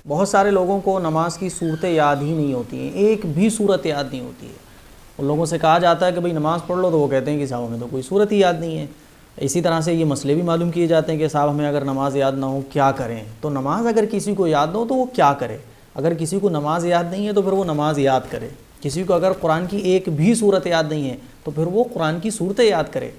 بہت سارے لوگوں کو نماز کی صورتیں یاد ہی نہیں ہوتی ہیں، ایک بھی صورت یاد نہیں ہوتی ہے۔ ان لوگوں سے کہا جاتا ہے کہ بھئی نماز پڑھ لو، تو وہ کہتے ہیں کہ صاحب ہمیں تو کوئی صورت ہی یاد نہیں ہے۔ اسی طرح سے یہ مسئلے بھی معلوم کیے جاتے ہیں کہ صاحب ہمیں اگر نماز یاد نہ ہو کیا کریں؟ تو نماز اگر کسی کو یاد نہ ہو تو وہ کیا کرے؟ اگر کسی کو نماز یاد نہیں ہے تو پھر وہ نماز یاد کرے۔ کسی کو اگر قرآن کی ایک بھی صورت یاد نہیں ہے تو پھر وہ قرآن کی صورتیں یاد کرے۔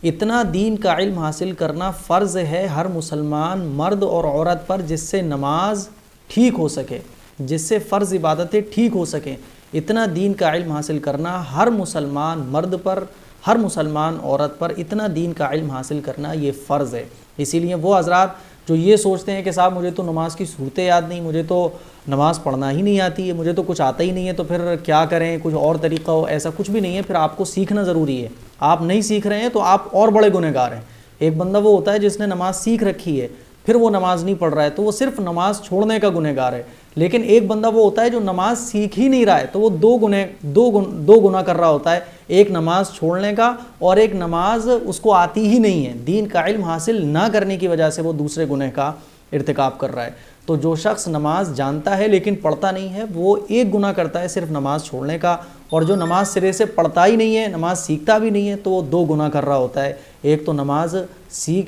اتنا دین کا علم حاصل کرنا فرض ہے ہر مسلمان مرد اور عورت پر، جس سے نماز ٹھیک ہو سکے، جس سے فرض عبادتیں ٹھیک ہو سکیں۔ اتنا دین کا علم حاصل کرنا ہر مسلمان مرد پر، ہر مسلمان عورت پر اتنا دین کا علم حاصل کرنا یہ فرض ہے۔ اسی لیے وہ حضرات جو یہ سوچتے ہیں کہ صاحب مجھے تو نماز کی صورتیں یاد نہیں، مجھے تو نماز پڑھنا ہی نہیں آتی ہے، مجھے تو کچھ آتا ہی نہیں ہے، تو پھر کیا کریں؟ کچھ اور طریقہ ہو؟ ایسا کچھ بھی نہیں ہے، پھر آپ کو سیکھنا ضروری ہے۔ آپ نہیں سیکھ رہے ہیں تو آپ اور بڑے گنہگار ہیں۔ ایک بندہ وہ ہوتا ہے جس نے نماز سیکھ رکھی ہے پھر وہ نماز نہیں پڑھ رہا ہے تو وہ صرف نماز چھوڑنے کا گنہگار ہے، لیکن ایک بندہ وہ ہوتا ہے جو نماز سیکھ ہی نہیں رہا ہے تو وہ دو گناہ کر رہا ہوتا ہے، ایک نماز چھوڑنے کا اور ایک نماز اس کو آتی ہی نہیں ہے۔ دین کا علم حاصل نہ کرنے کی وجہ سے وہ دوسرے گناہ کا ارتکاب کر رہا ہے۔ تو جو شخص نماز جانتا ہے لیکن پڑھتا نہیں ہے وہ ایک گناہ کرتا ہے صرف نماز چھوڑنے کا، اور جو نماز سرے سے پڑھتا ہی نہیں ہے، نماز سیکھتا بھی نہیں ہے، تو وہ دو گناہ کر رہا ہوتا ہے۔ ایک تو نماز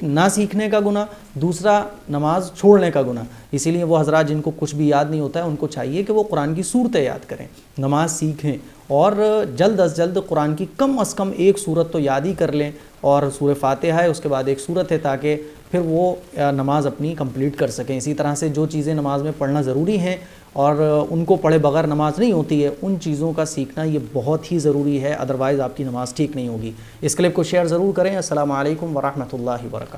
نہ سیکھنے کا گناہ، دوسرا نماز چھوڑنے کا گناہ۔ اسی لیے وہ حضرات جن کو کچھ بھی یاد نہیں ہوتا ہے ان کو چاہیے کہ وہ قرآن کی صورتیں یاد کریں، نماز سیکھیں، اور جلد از جلد قرآن کی کم از کم ایک صورت تو یاد ہی کر لیں، اور سورہ فاتحہ ہے اس کے بعد ایک صورت ہے، تاکہ پھر وہ نماز اپنی کمپلیٹ کر سکیں۔ اسی طرح سے جو چیزیں نماز میں پڑھنا ضروری ہیں اور ان کو پڑھے بغیر نماز نہیں ہوتی ہے، ان چیزوں کا سیکھنا یہ بہت ہی ضروری ہے، ادروائز آپ کی نماز ٹھیک نہیں ہوگی۔ اس کلپ کو شیئر ضرور کریں۔ السلام علیکم ورحمۃ اللہ وبرکاتہ۔